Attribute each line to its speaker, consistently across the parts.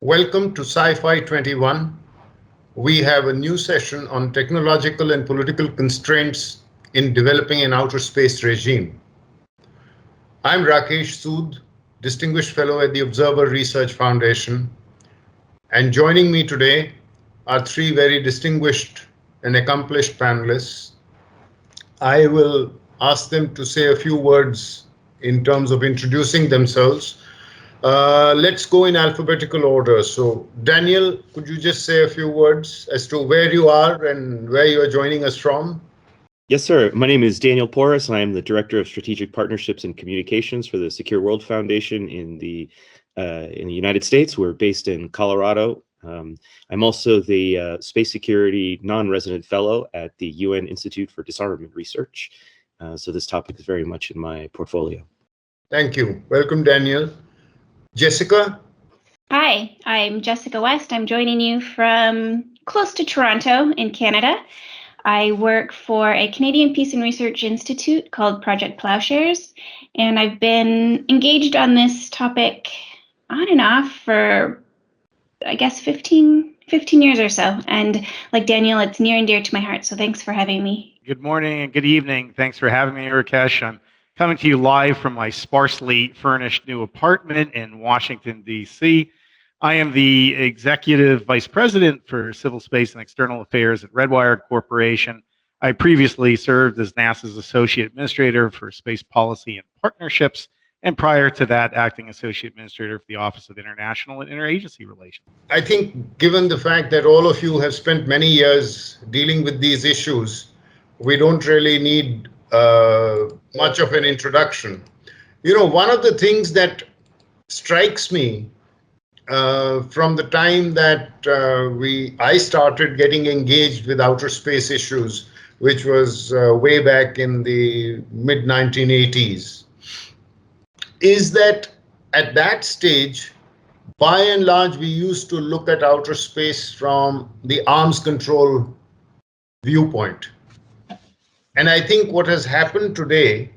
Speaker 1: Welcome to CyFy 21. We have a new session on technological and political constraints in developing an outer space regime. I'm Rakesh Sood, Distinguished Fellow at the Observer Research Foundation, and joining me today are three very distinguished and accomplished panelists. I will ask them to say a few words in terms of introducing themselves. Let's go in alphabetical order. So, Daniel, could you just say a few words as to where you are and where you are joining us from?
Speaker 2: Yes, sir. My name is Daniel Porras, and I am the Director of Strategic Partnerships and Communications for the Secure World Foundation in the United States. We're based in Colorado. I'm also the Space Security Non-Resident Fellow at the UN Institute for Disarmament Research. So this topic is very much in my portfolio.
Speaker 1: Thank you. Welcome, Daniel. Jessica?
Speaker 3: Hi, I'm Jessica West. I'm joining you from close to Toronto in Canada. I work for a Canadian Peace and Research Institute called Project Plowshares, and I've been engaged on this topic on and off for, I guess, 15 years or so. And like Daniel, it's near and dear to my heart, so thanks for having me.
Speaker 4: Good morning and good evening. Thanks for having me, Rakesh. I'm coming to you live from my sparsely furnished new apartment in Washington, D.C. I am the Executive Vice President for Civil Space and External Affairs at Redwired Corporation. I previously served as NASA's Associate Administrator for Space Policy and Partnerships, and prior to that, Acting Associate Administrator for the Office of International and Interagency Relations.
Speaker 1: I think given the fact that all of you have spent many years dealing with these issues, we don't really need much of an introduction. You know, one of the things that strikes me from the time that I started getting engaged with outer space issues, which was way back in the mid-1980s, is that at that stage, by and large, we used to look at outer space from the arms control viewpoint. And I think what has happened today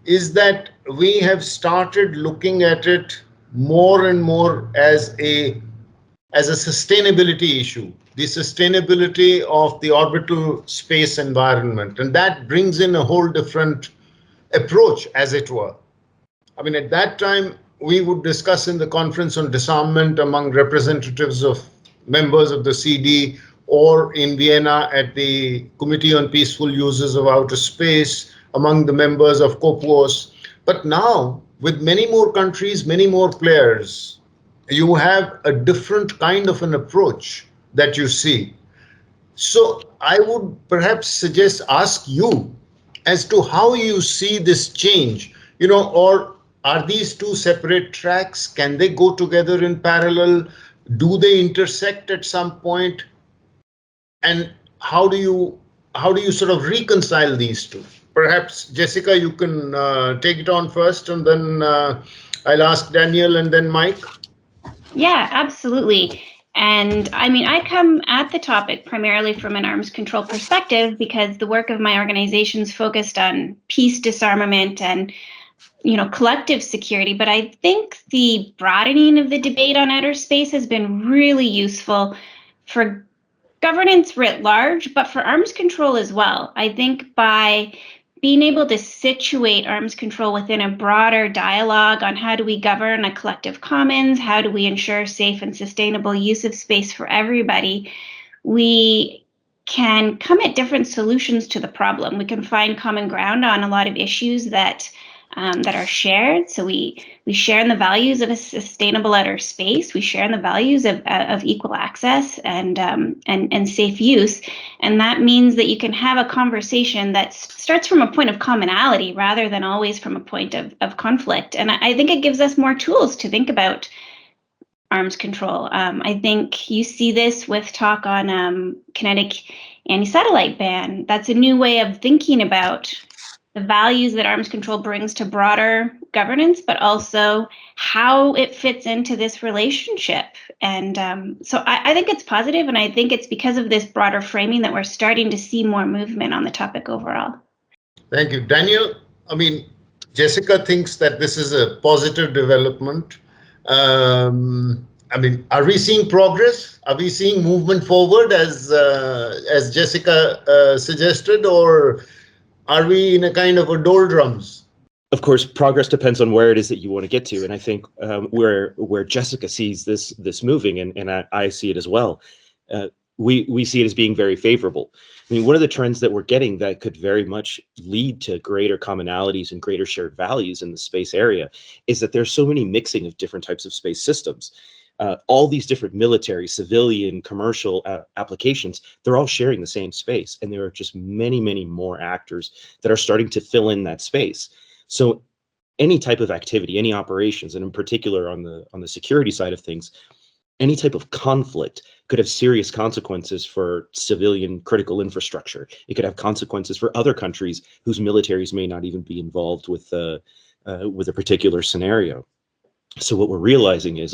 Speaker 1: is that we have started looking at it more and more as a sustainability issue, the sustainability of the orbital space environment. And that brings in a whole different approach, as it were. I mean, at that time, we would discuss in the Conference on Disarmament among representatives of members of the CD, or in Vienna at the Committee on Peaceful Uses of Outer Space among the members of COPUOS. But now, with many more countries, many more players, you have a different kind of an approach that you see. So I would perhaps ask you as to how you see this change, or are these two separate tracks? Can they go together in parallel? Do they intersect at some point? And how do you sort of reconcile these two? Perhaps, Jessica, you can take it on first, and then I'll ask Daniel and then Mike.
Speaker 3: Yeah, absolutely. And I mean, I come at the topic primarily from an arms control perspective because the work of my organization is focused on peace, disarmament, and collective security. But I think the broadening of the debate on outer space has been really useful for governance writ large, but for arms control as well. I think by being able to situate arms control within a broader dialogue on how do we govern a collective commons, how do we ensure safe and sustainable use of space for everybody, we can come at different solutions to the problem. We can find common ground on a lot of issues that are shared. So we share in the values of a sustainable outer space. We share in the values of equal access and safe use. And that means that you can have a conversation that starts from a point of commonality rather than always from a point of conflict. And I think it gives us more tools to think about arms control. I think you see this with talk on kinetic anti-satellite ban. That's a new way of thinking about the values that arms control brings to broader governance, but also how it fits into this relationship. And so I think it's positive, and I think it's because of this broader framing that we're starting to see more movement on the topic overall.
Speaker 1: Thank you. Daniel, I mean, Jessica thinks that this is a positive development. I mean, are we seeing progress? Are we seeing movement forward as Jessica suggested, or are we in a kind of a doldrums?
Speaker 2: Of course, progress depends on where it is that you want to get to, and I think where Jessica sees this moving, and I see it as well. We see it as being very favorable. I mean, one of the trends that we're getting that could very much lead to greater commonalities and greater shared values in the space area is that there's so many mixing of different types of space systems. All these different military, civilian, commercial applications, they're all sharing the same space, and there are just many, many more actors that are starting to fill in that space. So any type of activity, any operations, and in particular on the security side of things, any type of conflict could have serious consequences for civilian critical infrastructure. It could have consequences for other countries whose militaries may not even be involved with a particular scenario. So what we're realizing is,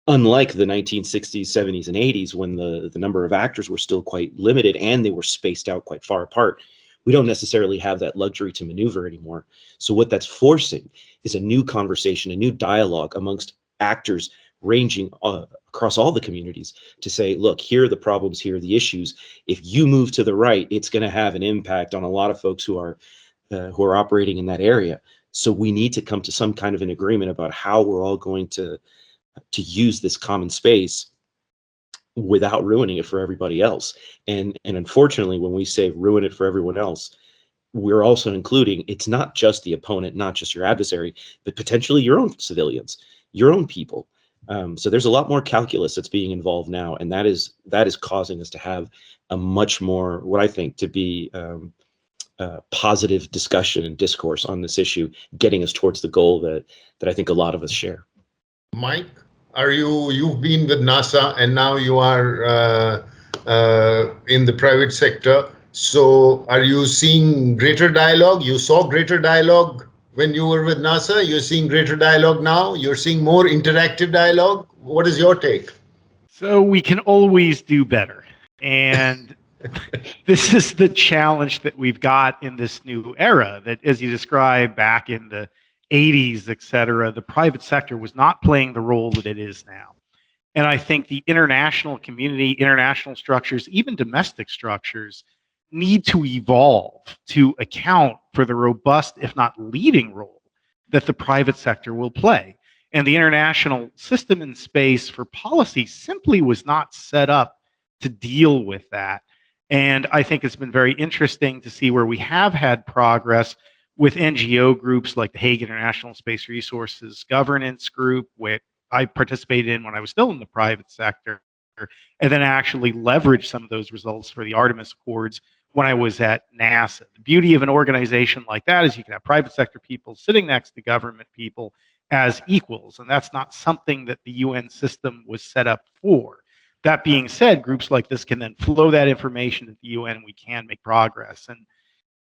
Speaker 2: unlike the 1960s, 70s, and 80s, when the number of actors were still quite limited and they were spaced out quite far apart, we don't necessarily have that luxury to maneuver anymore. So what that's forcing is a new conversation, a new dialogue amongst actors ranging across all the communities to say, look, here are the problems, here are the issues. If you move to the right, it's going to have an impact on a lot of folks who are operating in that area. So we need to come to some kind of an agreement about how we're all going to use this common space without ruining it for everybody else. And unfortunately, when we say ruin it for everyone else, we're also including, it's not just the opponent, not just your adversary, but potentially your own civilians, your own people. So there's a lot more calculus that's being involved now, and that is causing us to have a much more, what I think to be positive discussion and discourse on this issue, getting us towards the goal that I think a lot of us share.
Speaker 1: Mike, you've been with NASA and now you are in the private sector. So are you seeing greater dialogue? You saw greater dialogue when you were with NASA. You're seeing greater dialogue now. You're seeing more interactive dialogue. What is your take?
Speaker 4: So we can always do better. And this is the challenge that we've got in this new era, that as you described back in the 80s, et cetera, the private sector was not playing the role that it is now. And I think the international community, international structures, even domestic structures, need to evolve to account for the robust, if not leading role that the private sector will play. And the international system in space for policy simply was not set up to deal with that. And I think it's been very interesting to see where we have had progress with NGO groups like the Hague International Space Resources Governance Group, which I participated in when I was still in the private sector, and then actually leveraged some of those results for the Artemis Accords when I was at NASA. The beauty of an organization like that is you can have private sector people sitting next to government people as equals, and that's not something that the UN system was set up for. That being said, groups like this can then flow that information to the UN, and we can make progress. And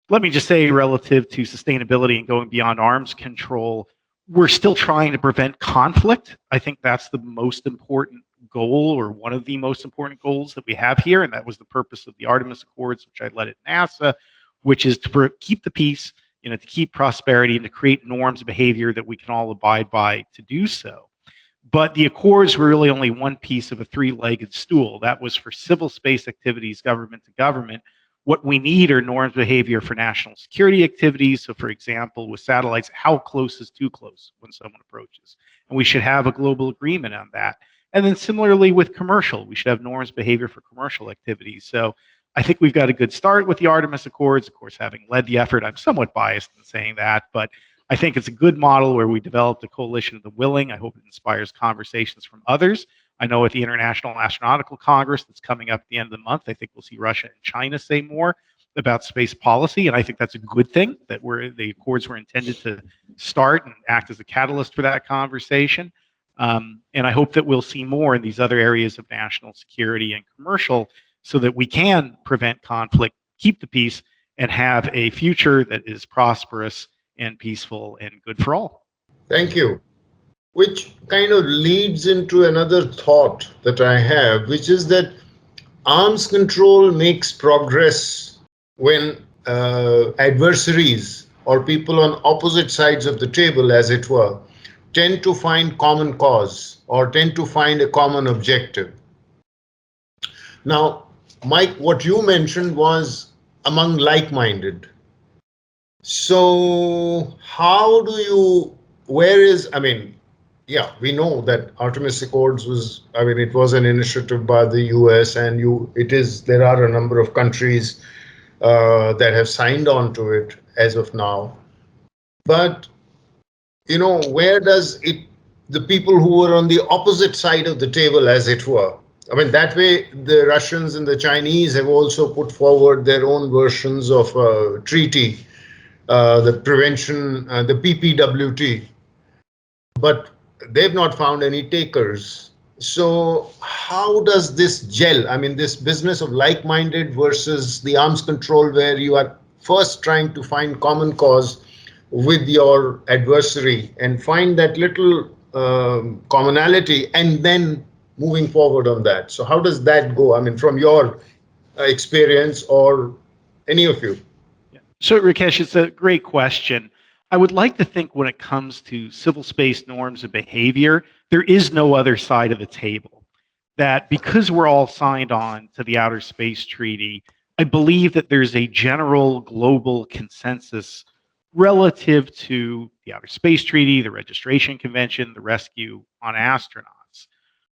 Speaker 4: let me just say, relative to sustainability and going beyond arms control, we're still trying to prevent conflict. I think that's the most important goal, or one of the most important goals that we have here, and that was the purpose of the Artemis Accords, which I led at NASA, which is to keep the peace, to keep prosperity, and to create norms of behavior that we can all abide by to do so. But the Accords were really only one piece of a three-legged stool. That was for civil space activities, government to government. What we need are norms of behavior for national security activities. So, for example, with satellites, how close is too close when someone approaches? And we should have a global agreement on that. And then similarly with commercial, we should have norms of behavior for commercial activities. So I think we've got a good start with the Artemis Accords. Of course, having led the effort, I'm somewhat biased in saying that, but I think it's a good model where we developed a coalition of the willing. I hope it inspires conversations from others. I know at the International Astronautical Congress that's coming up at the end of the month, I think we'll see Russia and China say more about space policy, and I think that's a good thing, that the Accords were intended to start and act as a catalyst for that conversation. And I hope that we'll see more in these other areas of national security and commercial, so that we can prevent conflict, keep the peace, and have a future that is prosperous and peaceful and good for all.
Speaker 1: Thank you. Which kind of leads into another thought that I have, which is that arms control makes progress when adversaries or people on opposite sides of the table, as it were, tend to find common cause or tend to find a common objective. Now, Mike, what you mentioned was among like-minded. So how do you, yeah, we know that Artemis Accords it was an initiative by the US, and there are a number of countries that have signed on to it as of now. But, where does the people who were on the opposite side of the table, as it were, that way the Russians and the Chinese have also put forward their own versions of a treaty, the PPWT, but they've not found any takers. So how does this gel? This business of like-minded versus the arms control, where you are first trying to find common cause with your adversary and find that little commonality and then moving forward on that. So how does that go? From your experience or any of you?
Speaker 4: Yeah. So Rakesh, it's a great question. I would like to think when it comes to civil space norms and behavior, there is no other side of the table. That because we're all signed on to the Outer Space Treaty, I believe that there's a general global consensus relative to the Outer Space Treaty, the Registration Convention, the Rescue on Astronauts.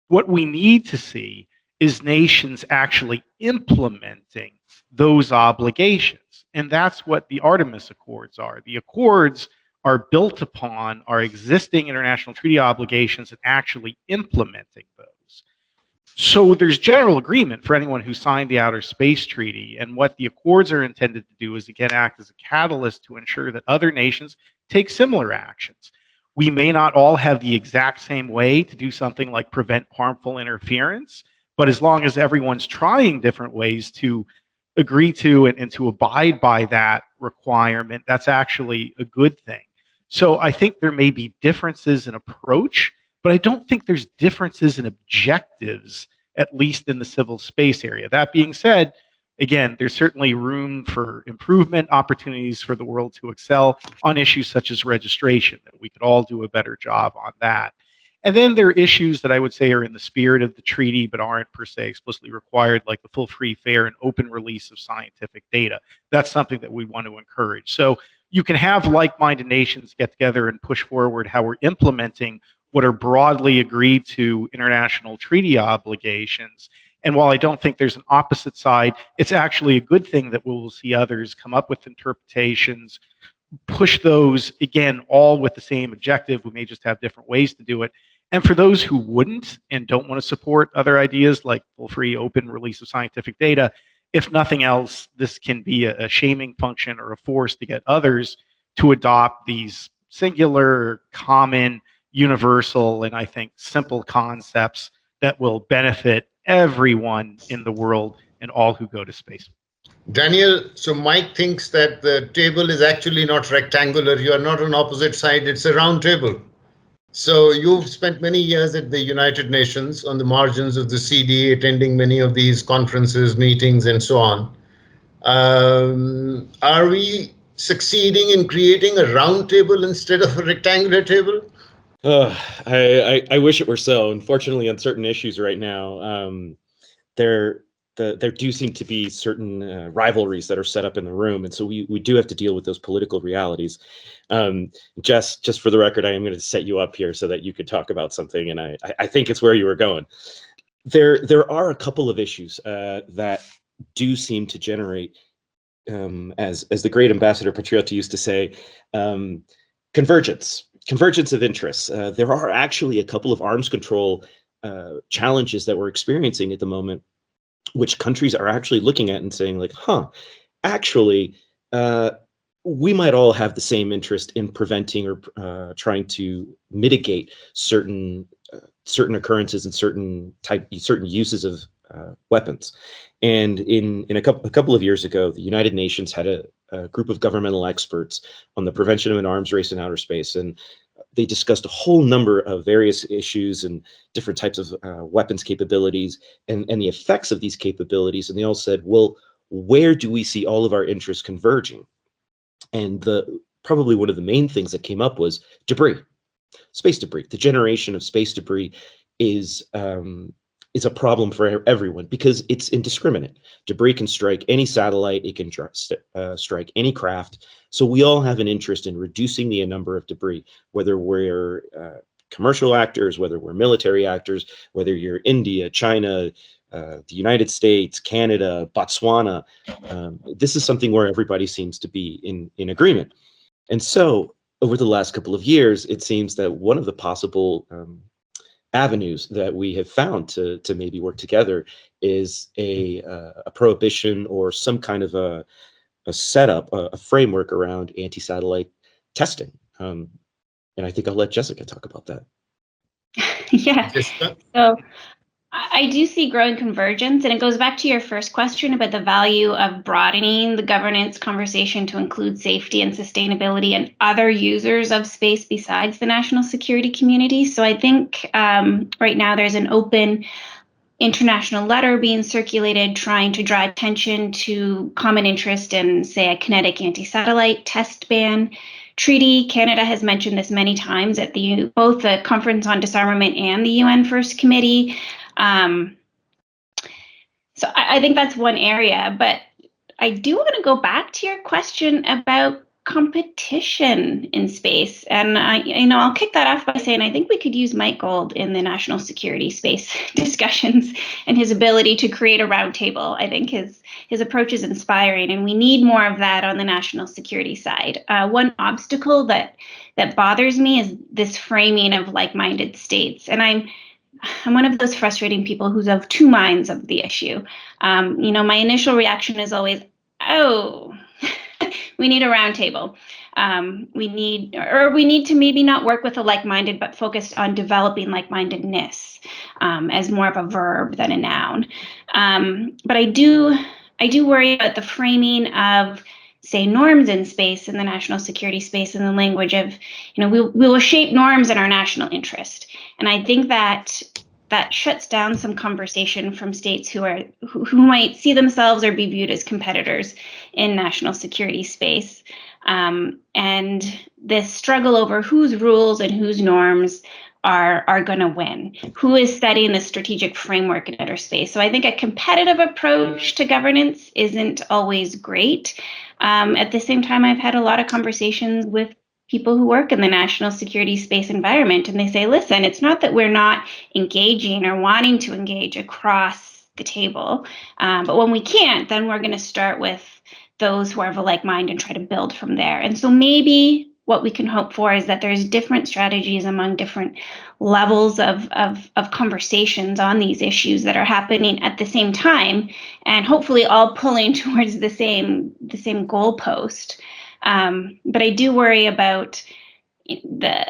Speaker 4: What we need to see is nations actually implementing those obligations. And that's what the Artemis Accords are. The Accords are built upon our existing international treaty obligations and actually implementing those. So there's general agreement for anyone who signed the Outer Space Treaty. And what the Accords are intended to do is, again, act as a catalyst to ensure that other nations take similar actions. We may not all have the exact same way to do something like prevent harmful interference, but as long as everyone's trying different ways to agree to and to abide by that requirement, that's actually a good thing. So I think there may be differences in approach, but I don't think there's differences in objectives, at least in the civil space area. That being said, again, there's certainly room for improvement, opportunities for the world to excel on issues such as registration, that we could all do a better job on that. And then there are issues that I would say are in the spirit of the treaty, but aren't per se explicitly required, like the full, free, fair, and open release of scientific data. That's something that we want to encourage. So you can have like-minded nations get together and push forward how we're implementing what are broadly agreed to international treaty obligations. And while I don't think there's an opposite side, it's actually a good thing that we'll see others come up with interpretations, push those, again, all with the same objective. We may just have different ways to do it. And for those who wouldn't and don't want to support other ideas like full, free, open release of scientific data, if nothing else, this can be a shaming function or a force to get others to adopt these singular, common, universal, and I think simple concepts that will benefit everyone in the world and all who go to space.
Speaker 1: Daniel, so Mike thinks that the table is actually not rectangular. You are not on opposite side. It's a round table. So you've spent many years at the United Nations on the margins of the CD, attending many of these conferences, meetings, and so on. Are we succeeding in creating a round table instead of a rectangular table?
Speaker 2: I wish it were so. Unfortunately, on certain issues right now, there do seem to be certain rivalries that are set up in the room, and so we do have to deal with those political realities. Just for the record, I am going to set you up here so that you could talk about something, and I think it's where you were going. There are a couple of issues that do seem to generate, as the great Ambassador Patriota used to say, convergence of interests. There are actually a couple of arms control challenges that we're experiencing at the moment, which countries are actually looking at and saying, like, actually, we might all have the same interest in preventing or trying to mitigate certain occurrences and certain uses of weapons. And in a couple of years ago, the United Nations had a group of governmental experts on the prevention of an arms race in outer space, and they discussed a whole number of various issues and different types of weapons capabilities and the effects of these capabilities. And they all said, well, where do we see all of our interests converging? And probably one of the main things that came up was debris. space debris. The generation of space debris is a problem for everyone because it's indiscriminate. Debris can strike any satellite, it can strike any craft. So we all have an interest in reducing the number of debris, whether we're commercial actors, whether we're military actors, whether you're India, China, the United States, Canada, Botswana. This is something where everybody seems to be in agreement. And so over the last couple of years, it seems that one of the possible avenues that we have found to maybe work together is a prohibition or some kind of a setup, a framework around anti-satellite testing. And I think I'll let Jessica talk about that.
Speaker 3: Yeah. So I do see growing convergence, and it goes back to your first question about the value of broadening the governance conversation to include safety and sustainability and other users of space besides the national security community. So I think right now there's an open international letter being circulated trying to draw attention to common interest in, say, a kinetic anti-satellite test ban treaty. Canada has mentioned this many times at both the Conference on Disarmament and the UN First Committee. So I think that's one area, but I do want to go back to your question about competition in space. And I'll kick that off by saying I think we could use Mike Gold in the national security space discussions and his ability to create a roundtable. I think his approach is inspiring, and we need more of that on the national security side. One obstacle that bothers me is this framing of like-minded states, and I'm one of those frustrating people who's of two minds of the issue. My initial reaction is always, oh, we need a roundtable. We need to maybe not work with a like-minded, but focused on developing like-mindedness as more of a verb than a noun. But I do worry about the framing of, say, norms in space, in the national security space, in the language of, we will shape norms in our national interest. And I think that shuts down some conversation from states who might see themselves or be viewed as competitors in national security space. And this struggle over whose rules and whose norms are going to win, who is setting the strategic framework in outer space. So I think a competitive approach to governance isn't always great. At the same time, I've had a lot of conversations with people who work in the national security space environment, and they say, listen, it's not that we're not engaging or wanting to engage across the table, but when we can't, then we're going to start with those who are of a like mind and try to build from there. And so maybe what we can hope for is that there's different strategies among different levels of conversations on these issues that are happening at the same time, and hopefully all pulling towards the same goalpost. But I do worry about the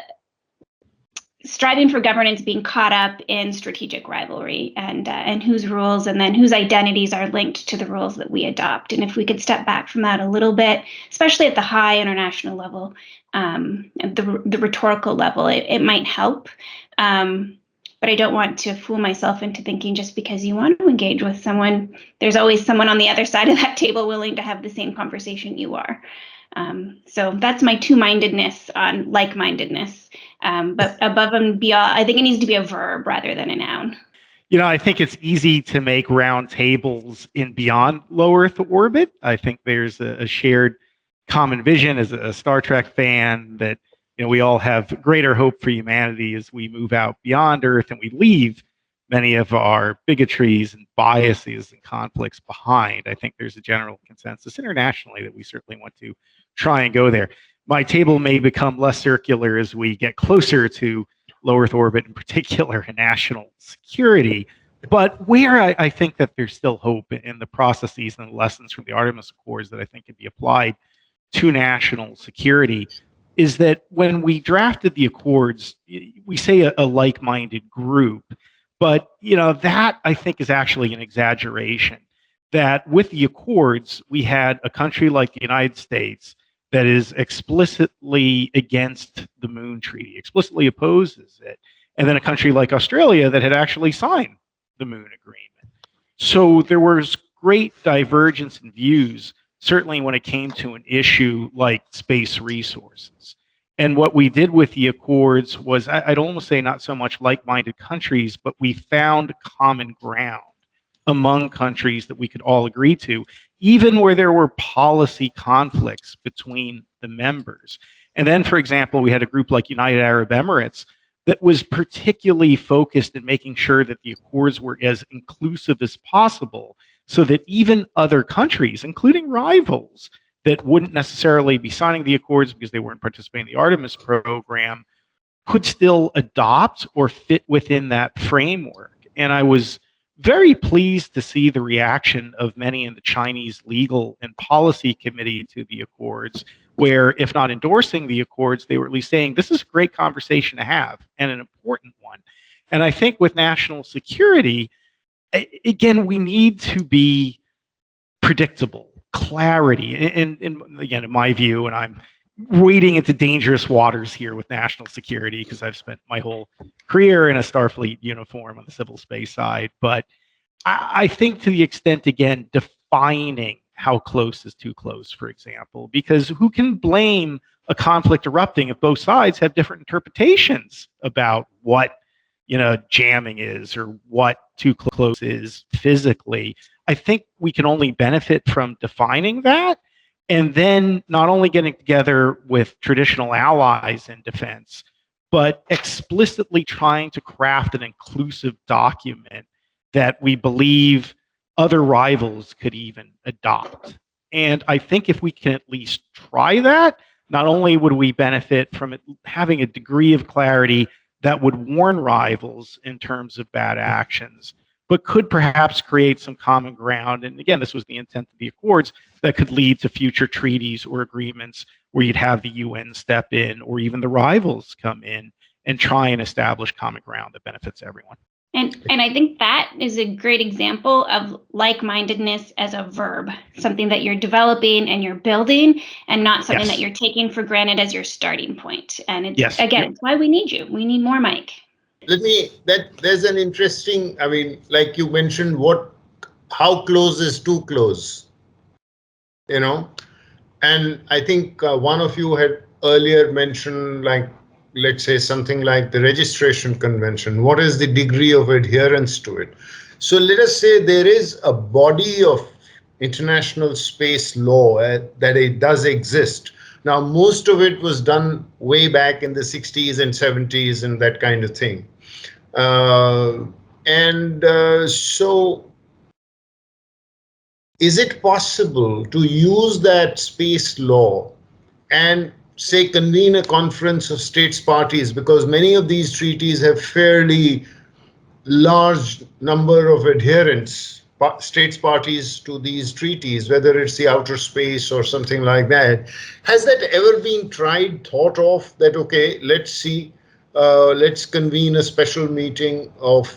Speaker 3: striving for governance being caught up in strategic rivalry and whose rules and then whose identities are linked to the rules that we adopt. And if we could step back from that a little bit, especially at the high international level, at the rhetorical level, it might help. But I don't want to fool myself into thinking just because you want to engage with someone, there's always someone on the other side of that table willing to have the same conversation you are. So that's my two-mindedness on like-mindedness. But above and beyond, I think it needs to be a verb rather than a noun.
Speaker 4: I think it's easy to make round tables in beyond low Earth orbit. I think there's a shared common vision as a Star Trek fan that we all have greater hope for humanity as we move out beyond Earth and we leave many of our bigotries and biases and conflicts behind. I think there's a general consensus internationally that we certainly want to try and go there. My table may become less circular as we get closer to low Earth orbit, in particular in national security. But where I think that there's still hope in the processes and the lessons from the Artemis Accords that I think can be applied to national security is that when we drafted the Accords, we say a like-minded group. But that I think is actually an exaggeration. That with the Accords, we had a country like the United States that is explicitly against the Moon Treaty, explicitly opposes it, and then a country like Australia that had actually signed the Moon Agreement. So there was great divergence in views, certainly when it came to an issue like space resources. And what we did with the Accords was, I'd almost say not so much like-minded countries, but we found common ground among countries that we could all agree to, even where there were policy conflicts between the members. And then, for example, we had a group like United Arab Emirates that was particularly focused in making sure that the Accords were as inclusive as possible, so that even other countries, including rivals, that wouldn't necessarily be signing the Accords because they weren't participating in the Artemis program, could still adopt or fit within that framework. And I was very pleased to see the reaction of many in the Chinese Legal and Policy Committee to the Accords, where, if not endorsing the Accords, they were at least saying this is a great conversation to have and an important one. And I think with national security, again, we need to be predictable, clarity. And again, in my view, and I'm wading into dangerous waters here with national security because I've spent my whole career in a Starfleet uniform on the civil space side. But I think to the extent, again, defining how close is too close, for example, because who can blame a conflict erupting if both sides have different interpretations about what, jamming is or what too close is physically. I think we can only benefit from defining that, and then not only getting together with traditional allies in defense, but explicitly trying to craft an inclusive document that we believe other rivals could even adopt. And I think if we can at least try that, not only would we benefit from it having a degree of clarity that would warn rivals in terms of bad actions, but could perhaps create some common ground. And again, this was the intent of the Accords, that could lead to future treaties or agreements where you'd have the UN step in, or even the rivals come in and try and establish common ground that benefits everyone.
Speaker 3: And I think that is a great example of like-mindedness as a verb, something that you're developing and you're building, and not something that you're taking for granted as your starting point. And it's, it's why we need you. We need more Mike.
Speaker 1: There's an interesting, like you mentioned, how close is too close? And I think one of you had earlier mentioned, like, let's say something like the registration convention. What is the degree of adherence to it? So let us say there is a body of international space law that it does exist. Now, most of it was done way back in the 60s and 70s and that kind of thing. So is it possible to use that space law and say convene a conference of states parties, because many of these treaties have fairly large number of adherents, states parties to these treaties, whether it's the outer space or something like that. Has that ever been thought of that, okay, let's convene a special meeting of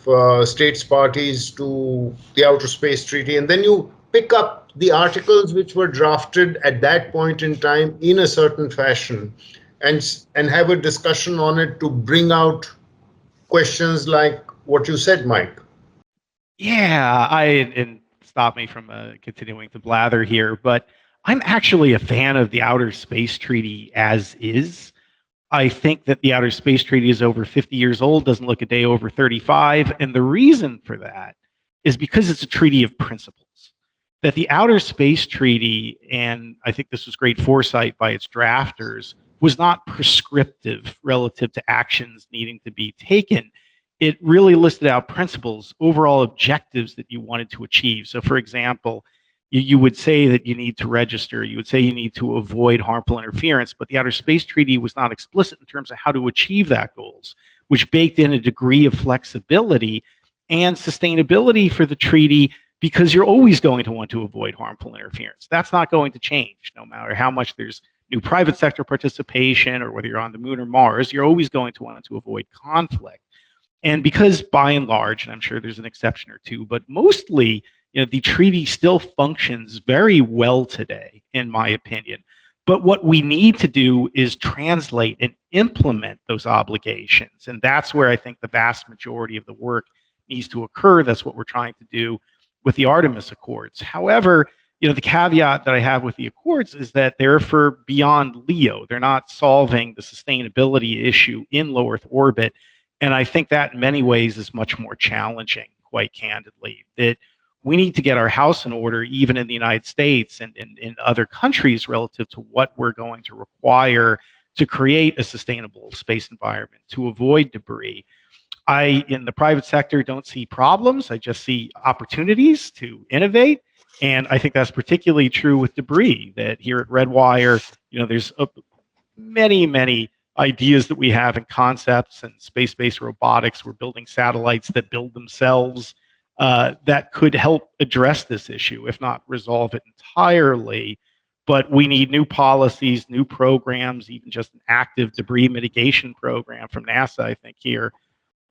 Speaker 1: states parties to the outer space treaty, and then you pick up the articles which were drafted at that point in time in a certain fashion and have a discussion on it to bring out questions like what you said, Mike.
Speaker 4: Yeah, and stop me from continuing to blather here, but I'm actually a fan of the Outer Space Treaty as is. I think that the Outer Space Treaty is over 50 years old, doesn't look a day over 35, and the reason for that is because it's a treaty of principles. That the Outer Space Treaty, and I think this was great foresight by its drafters, was not prescriptive relative to actions needing to be taken. It really listed out principles, overall objectives that you wanted to achieve. So, for example, you would say that you need to register, you would say you need to avoid harmful interference, but the Outer Space Treaty was not explicit in terms of how to achieve that goals, which baked in a degree of flexibility and sustainability for the treaty, because you're always going to want to avoid harmful interference. That's not going to change, no matter how much there's new private sector participation or whether you're on the moon or Mars, you're always going to want to avoid conflict. And because by and large, and I'm sure there's an exception or two, but mostly, the treaty still functions very well today, in my opinion. But what we need to do is translate and implement those obligations. And that's where I think the vast majority of the work needs to occur. That's what we're trying to do with the Artemis Accords. However, the caveat that I have with the Accords is that they're for beyond LEO. They're not solving the sustainability issue in low Earth orbit. And I think that in many ways is much more challenging, quite candidly, that we need to get our house in order, even in the United States and in other countries, relative to what we're going to require to create a sustainable space environment, to avoid debris. I, in the private sector, don't see problems. I just see opportunities to innovate. And I think that's particularly true with debris, that here at Redwire, there's many ideas that we have and concepts and space-based robotics. We're building satellites that build themselves that could help address this issue, if not resolve it entirely. But we need new policies, new programs, even just an active debris mitigation program from NASA, I think, here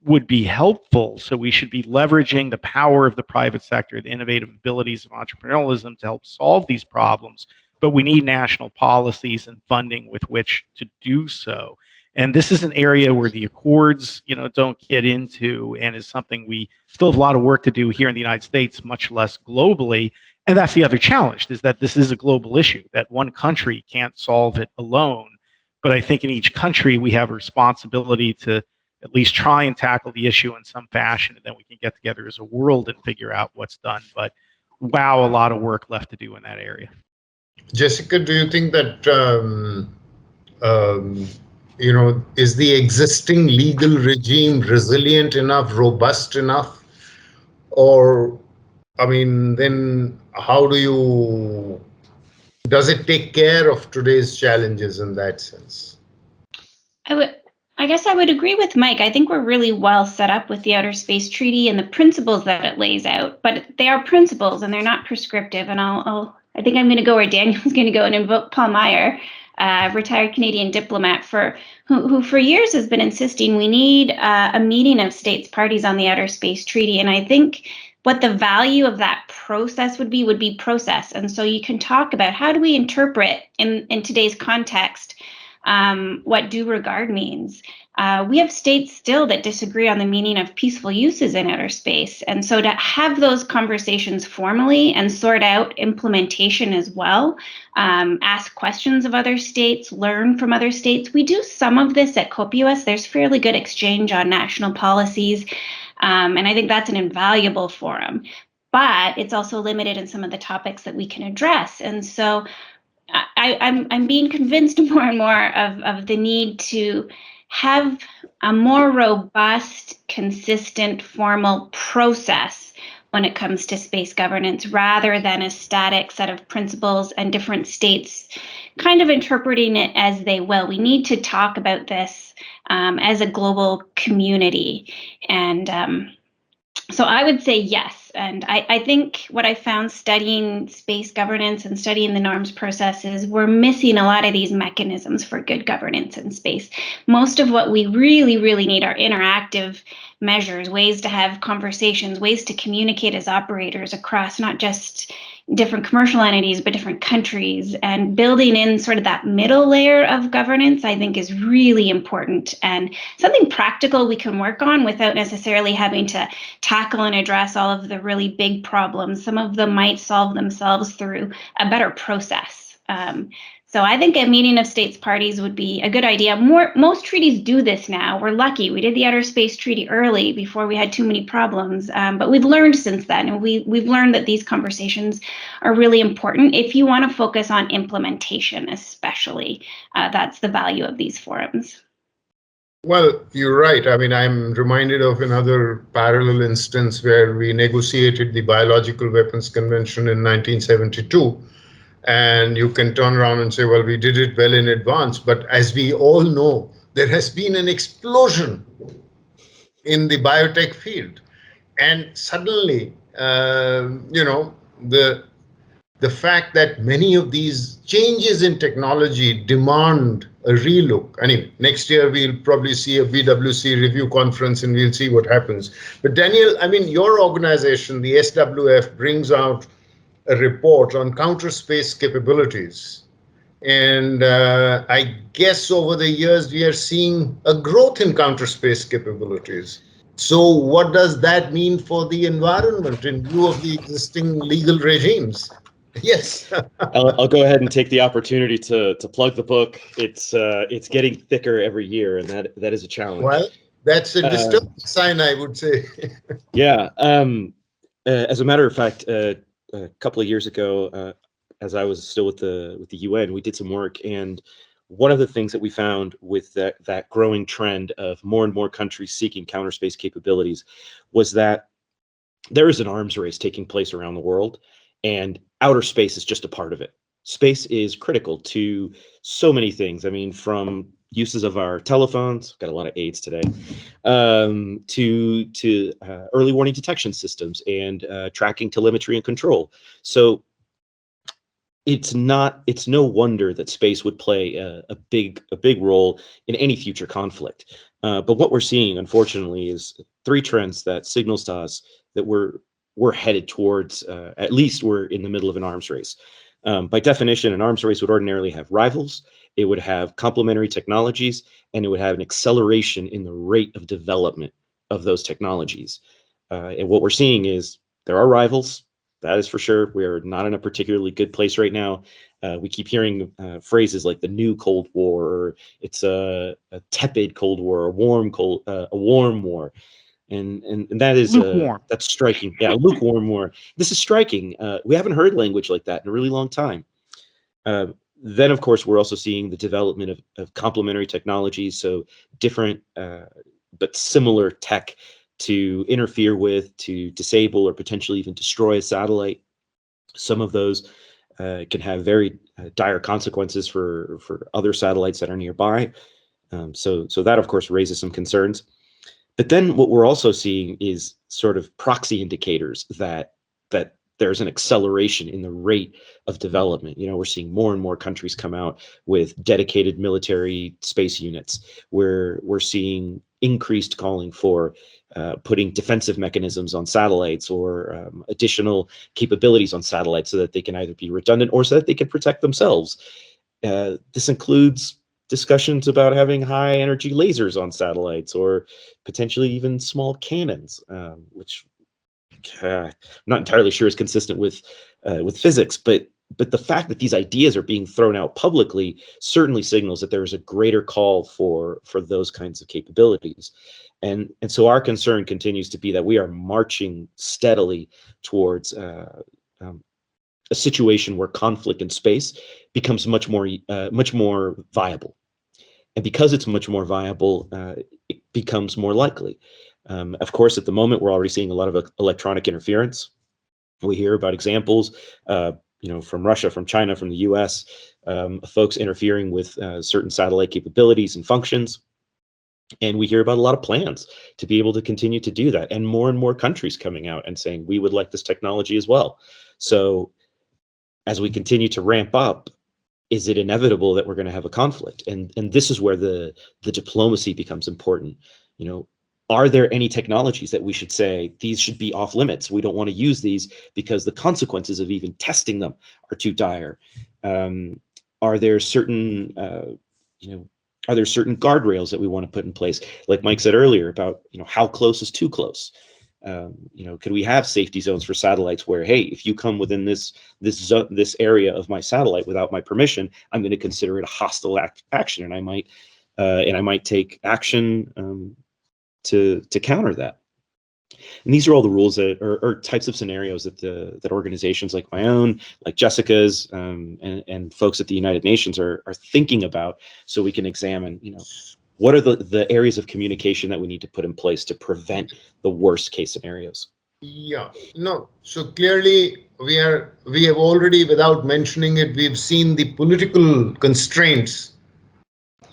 Speaker 4: would be helpful. So we should be leveraging the power of the private sector, the innovative abilities of entrepreneurialism to help solve these problems. But we need national policies and funding with which to do so. And this is an area where the Accords, don't get into, and is something we still have a lot of work to do here in the United States, much less globally. And that's the other challenge, is that this is a global issue, that one country can't solve it alone. But I think in each country, we have a responsibility to at least try and tackle the issue in some fashion, and then we can get together as a world and figure out what's done. But wow, a lot of work left to do in that area.
Speaker 1: Jessica, do you think that is the existing legal regime resilient enough, robust enough, or then how does it take care of today's challenges in that sense?
Speaker 3: I guess I would agree with Mike. I think we're really well set up with the Outer Space Treaty and the principles that it lays out, but they are principles and they're not prescriptive. And I think I'm going to go where Daniel's going to go and invoke Paul Meyer, retired Canadian diplomat who for years has been insisting we need a meeting of states parties on the Outer Space Treaty. And I think what the value of that process would be process. And so you can talk about how do we interpret in today's context what due regard means. We have states still that disagree on the meaning of peaceful uses in outer space. And so to have those conversations formally and sort out implementation as well, ask questions of other states, learn from other states. We do some of this at COPUS. There's fairly good exchange on national policies. And I think that's an invaluable forum. But it's also limited in some of the topics that we can address. And so I'm being convinced more and more of the need to have a more robust, consistent, formal process when it comes to space governance, rather than a static set of principles and different states kind of interpreting it as they will. We need to talk about this as a global community. And so I would say yes. And I think what I found studying space governance and studying the norms process is we're missing a lot of these mechanisms for good governance in space. Most of what we really, really need are interactive measures, ways to have conversations, ways to communicate as operators across not just different commercial entities, but different countries. And building in sort of that middle layer of governance, I think, is really important and something practical we can work on without necessarily having to tackle and address all of the really big problems. Some of them might solve themselves through a better process. So I think a meeting of states parties would be a good idea. Most treaties do this now. We're lucky. We did the Outer Space Treaty early before we had too many problems. But we've learned since then, and we've learned that these conversations are really important if you want to focus on implementation, especially. That's the value of these forums.
Speaker 1: Well, you're right. I'm reminded of another parallel instance where we negotiated the Biological Weapons Convention in 1972. And you can turn around and say, well, we did it well in advance. But as we all know, there has been an explosion in the biotech field. And suddenly, the fact that many of these changes in technology demand a relook. Next year, we'll probably see a BWC review conference and we'll see what happens. But Daniel, your organization, the SWF, brings out a report on counter space capabilities. And I guess over the years, we are seeing a growth in counter space capabilities. So what does that mean for the environment in view of the existing legal regimes? Yes.
Speaker 2: I'll go ahead and take the opportunity to plug the book. It's getting thicker every year, and that is a challenge.
Speaker 1: Well, that's a disturbing sign, I would say.
Speaker 2: Yeah. As a matter of fact, a couple of years ago, as I was still with the UN, we did some work, and one of the things that we found with that growing trend of more and more countries seeking counter space capabilities was that there is an arms race taking place around the world, and outer space is just a part of it. Space is critical to so many things. I mean, from uses of our telephones, got a lot of aids today, to early warning detection systems and tracking, telemetry, and control. So it's no wonder that space would play a big role in any future conflict. But what we're seeing, unfortunately, is three trends that signals to us that we're headed towards, at least we're in the middle of an arms race. By definition, an arms race would ordinarily have rivals, it would have complementary technologies, and it would have an acceleration in the rate of development of those technologies. And what we're seeing is there are rivals, that is for sure. We're not in a particularly good place right now. We keep hearing phrases like the new Cold War, or it's a tepid Cold War, a warm war, and that is
Speaker 4: Lukewarm.
Speaker 2: that's striking. Yeah, lukewarm war. This is striking. We haven't heard language like that in a really long time. Then, of course, we're also seeing the development of complementary technologies, so different but similar tech to interfere with, to disable, or potentially even destroy a satellite. Some of those can have very dire consequences for other satellites that are nearby. So that, of course, raises some concerns. But then what we're also seeing is sort of proxy indicators that there's an acceleration in the rate of development. You know, we're seeing more and more countries come out with dedicated military space units. We're seeing increased calling for putting defensive mechanisms on satellites, or additional capabilities on satellites, so that they can either be redundant or so that they can protect themselves. This includes discussions about having high energy lasers on satellites, or potentially even small cannons, which I'm not entirely sure is consistent with physics, but the fact that these ideas are being thrown out publicly certainly signals that there is a greater call for those kinds of capabilities. And so our concern continues to be that we are marching steadily towards a situation where conflict in space becomes much more viable. And because it's much more viable, it becomes more likely. Of course, at the moment, we're already seeing a lot of electronic interference. We hear about examples, from Russia, from China, from the US, folks interfering with certain satellite capabilities and functions. And we hear about a lot of plans to be able to continue to do that, and more countries coming out and saying, we would like this technology as well. So as we continue to ramp up, is it inevitable that we're going to have a conflict? And this is where the diplomacy becomes important. You know, are there any technologies that we should say these should be off limits? We don't want to use these because the consequences of even testing them are too dire. Are there certain guardrails that we want to put in place? Like Mike said earlier about, how close is too close? Could we have safety zones for satellites where, hey, if you come within this area of my satellite without my permission, I'm going to consider it a hostile action, and I might take action to counter that. And these are all the rules that or types of scenarios that organizations like my own, like Jessica's, and folks at the United Nations are thinking about, so we can examine, what are the areas of communication that we need to put in place to prevent the worst case scenarios?
Speaker 1: Yeah, no. So clearly we have already, without mentioning it, we've seen the political constraints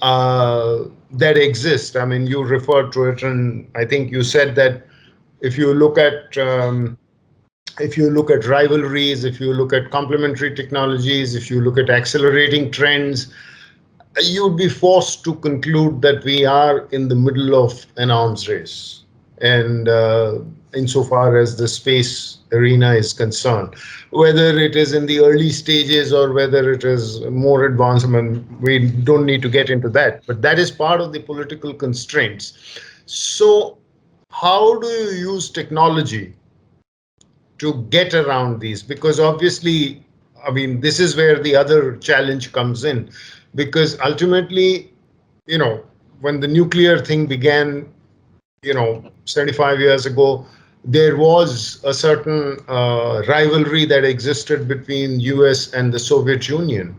Speaker 1: that exist. I mean, you referred to it, and I think you said that if you look at rivalries, if you look at complementary technologies, if you look at accelerating trends, you would be forced to conclude that we are in the middle of an arms race. And insofar as the space arena is concerned, whether it is in the early stages or whether it is more advanced, I mean, we don't need to get into that, but that is part of the political constraints. So how do you use technology to get around these? Because obviously I mean, this is where the other challenge comes in, because ultimately, when the nuclear thing began, 75 years ago, there was a certain rivalry that existed between US and the Soviet Union.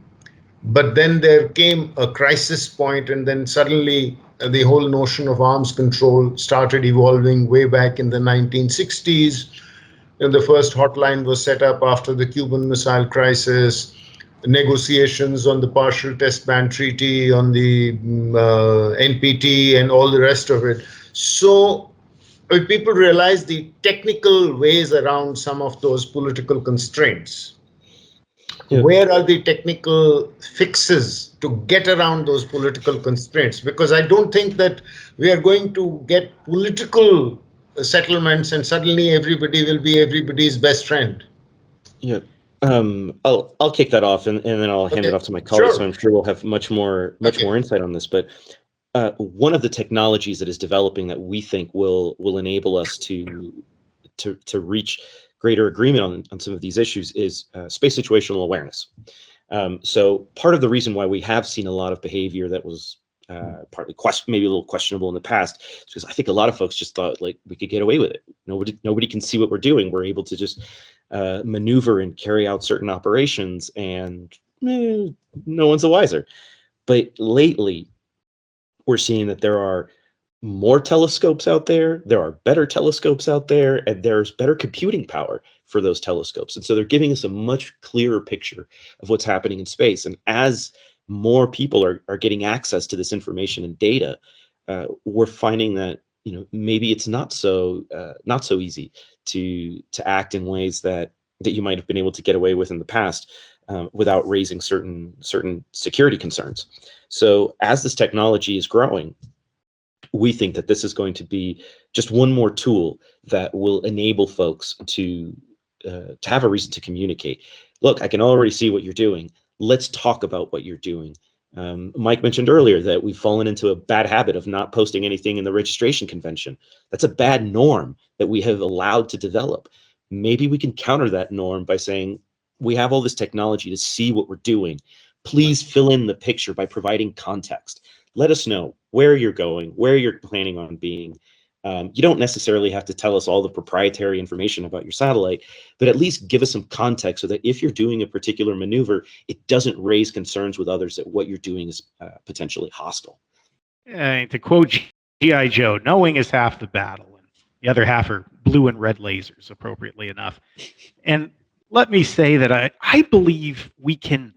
Speaker 1: But then there came a crisis point, and then suddenly the whole notion of arms control started evolving way back in the 1960s. And the first hotline was set up after the Cuban Missile Crisis, negotiations on the partial test ban treaty, on the NPT, and all the rest of it. So people realize the technical ways around some of those political constraints.
Speaker 2: Yeah.
Speaker 1: Where are the technical fixes to get around those political constraints? Because I don't think that we are going to get political settlements and suddenly everybody will be everybody's best friend.
Speaker 2: Yeah. I'll kick that off, and then I'll hand it
Speaker 1: Okay.
Speaker 2: off to my colleagues. So
Speaker 1: Sure.
Speaker 2: I'm sure we'll have much more insight on this. But one of the technologies that is developing that we think will enable us to reach greater agreement on some of these issues is space situational awareness. So part of the reason why we have seen a lot of behavior that was partly maybe a little questionable in the past is because I think a lot of folks just thought like we could get away with it. Nobody can see what we're doing. We're able to just maneuver and carry out certain operations, and no one's the wiser. But lately, we're seeing that there are more telescopes out there, there are better telescopes out there, and there's better computing power for those telescopes. And so they're giving us a much clearer picture of what's happening in space. And as more people are getting access to this information and data, we're finding that maybe it's not so easy to act in ways that you might have been able to get away with in the past without raising certain security concerns. So as this technology is growing, we think that this is going to be just one more tool that will enable folks to have a reason to communicate. Look, I can already see what you're doing. Let's talk about what you're doing. Mike mentioned earlier that we've fallen into a bad habit of not posting anything in the registration convention. That's a bad norm that we have allowed to develop. Maybe we can counter that norm by saying, we have all this technology to see what we're doing. Please fill in the picture by providing context. Let us know where you're going, where you're planning on being. You don't necessarily have to tell us all the proprietary information about your satellite, but at least give us some context so that if you're doing a particular maneuver, it doesn't raise concerns with others that what you're doing is potentially hostile.
Speaker 4: To quote G.I. Joe, knowing is half the battle, and the other half are blue and red lasers, appropriately enough. And let me say that I believe we can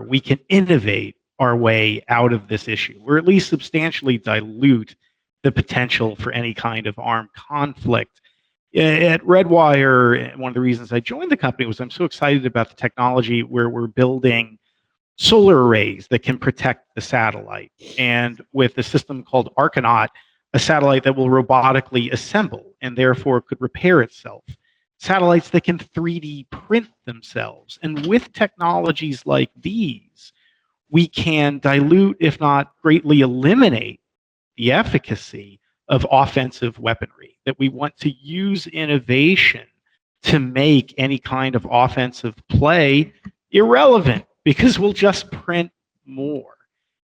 Speaker 4: we can innovate our way out of this issue, or at least substantially dilute the potential for any kind of armed conflict. At Redwire, one of the reasons I joined the company was I'm so excited about the technology where we're building solar arrays that can protect the satellite. And with a system called Archinaut, a satellite that will robotically assemble and therefore could repair itself. Satellites that can 3D print themselves. And with technologies like these, we can dilute, if not greatly eliminate, the efficacy of offensive weaponry. That we want to use innovation to make any kind of offensive play irrelevant, because we'll just print more.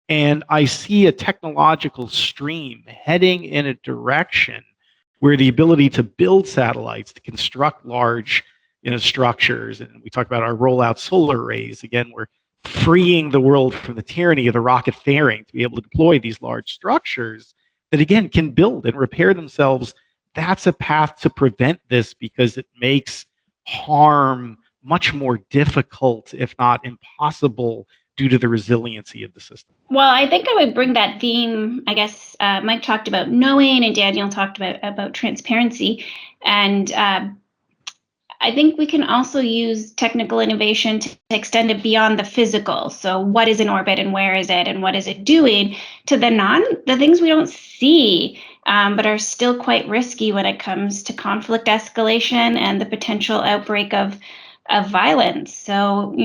Speaker 4: And I see a technological stream heading in a direction where the ability to build satellites, to construct large structures, and we talk about our rollout solar arrays, again, we're freeing the world from the tyranny of the rocket fairing to be able to deploy these large structures that, again, can build and repair themselves. That's a path to prevent this, because it makes harm much more difficult, if not impossible, due to the resiliency of the system.
Speaker 3: Well, I think I would bring that theme, I guess Mike talked about knowing and Daniel talked about transparency. And I think we can also use technical innovation to extend it beyond the physical. So what is in orbit and where is it and what is it doing, to the things we don't see, but are still quite risky when it comes to conflict escalation and the potential outbreak of violence. So,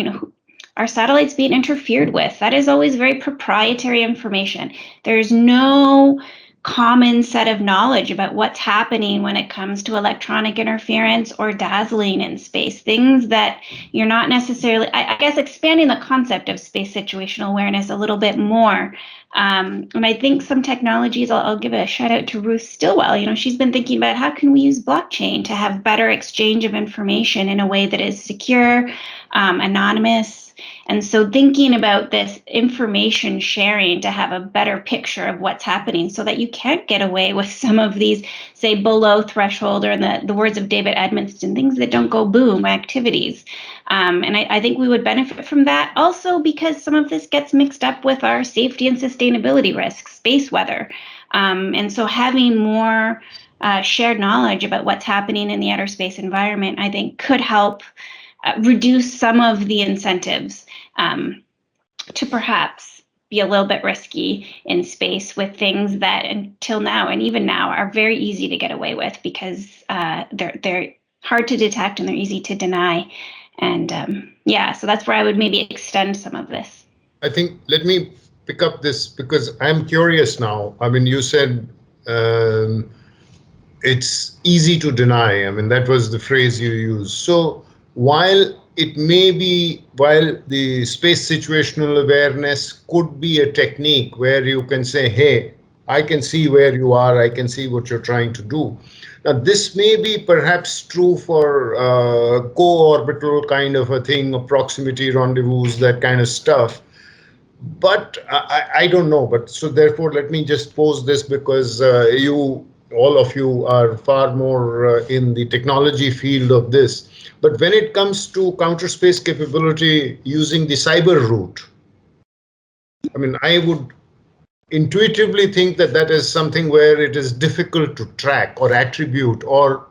Speaker 3: are satellites being interfered with? That is always very proprietary information. There's no common set of knowledge about what's happening when it comes to electronic interference or dazzling in space, things that you're not necessarily, I guess expanding the concept of space situational awareness a little bit more. And I think some technologies, I'll give a shout out to Ruth Stillwell. You know, she's been thinking about how can we use blockchain to have better exchange of information in a way that is secure, anonymous. And so thinking about this information sharing to have a better picture of what's happening so that you can't get away with some of these, say, below threshold, or in the words of David Edmonston, things that don't go boom activities. And I think we would benefit from that also because some of this gets mixed up with our safety and sustainability risks, space weather. And so having more shared knowledge about what's happening in the outer space environment, I think could help reduce some of the incentives to perhaps be a little bit risky in space with things that until now and even now are very easy to get away with because they're hard to detect and they're easy to deny. And yeah, so that's where I would maybe extend some of this.
Speaker 1: I think, let me pick up this because I'm curious now. I mean, you said it's easy to deny. I mean, that was the phrase you used. So while the space situational awareness could be a technique where you can say, hey, I can see where you are, I can see what you're trying to do. Now, this may be perhaps true for co-orbital kind of a thing, or proximity rendezvous, that kind of stuff. But I don't know. But so therefore, let me just pose this because all of you are far more in the technology field of this. But when it comes to counter space capability using the cyber route, I mean, I would intuitively think that that is something where it is difficult to track or attribute, or,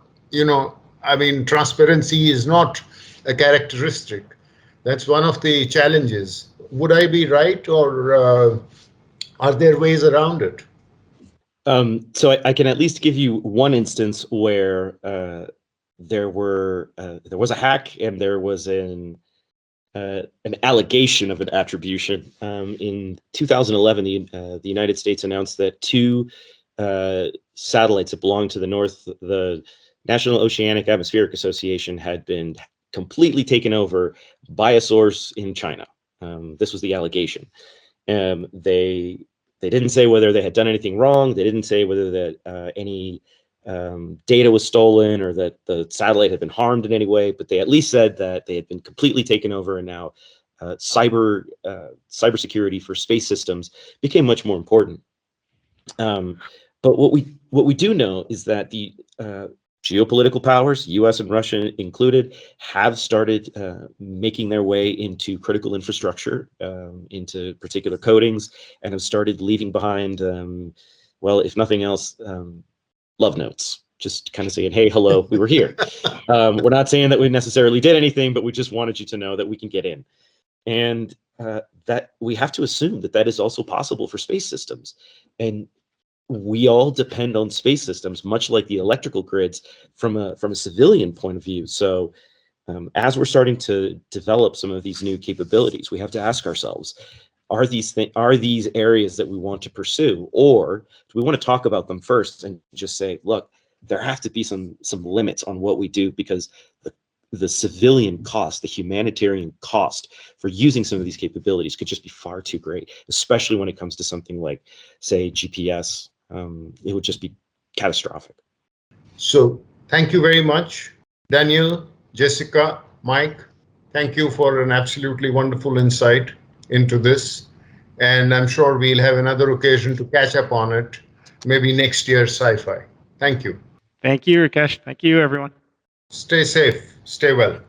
Speaker 1: I mean, transparency is not a characteristic. That's one of the challenges. Would I be right, or are there ways around it?
Speaker 2: So I can at least give you one instance where there was a hack and there was an allegation of an attribution. In 2011, the United States announced that two satellites that belonged to the National Oceanic Atmospheric Association had been completely taken over by a source in China. This was the allegation. They didn't say whether they had done anything wrong. They didn't say whether that any data was stolen or that the satellite had been harmed in any way, but they at least said that they had been completely taken over, and now cybersecurity for space systems became much more important. But what we do know is that the geopolitical powers, U.S. and Russia included, have started making their way into critical infrastructure, into particular coatings, and have started leaving behind, well, if nothing else, love notes, just kind of saying, hey, hello, we were here. We're not saying that we necessarily did anything, but we just wanted you to know that we can get in. And that we have to assume that that is also possible for space systems. And we all depend on space systems, much like the electrical grids, from a civilian point of view. So as we're starting to develop some of these new capabilities, we have to ask ourselves, are these areas that we want to pursue, or do we want to talk about them first and just say, look, there have to be some limits on what we do, because the civilian cost, the humanitarian cost for using some of these capabilities could just be far too great, especially when it comes to something like, say, GPS. It would just be catastrophic.
Speaker 1: So thank you very much, Daniel, Jessica, Mike. Thank you for an absolutely wonderful insight into this. And I'm sure we'll have another occasion to catch up on it, maybe next year's CyFy. Thank you.
Speaker 4: Thank you, Rakesh. Thank you, everyone.
Speaker 1: Stay safe. Stay well.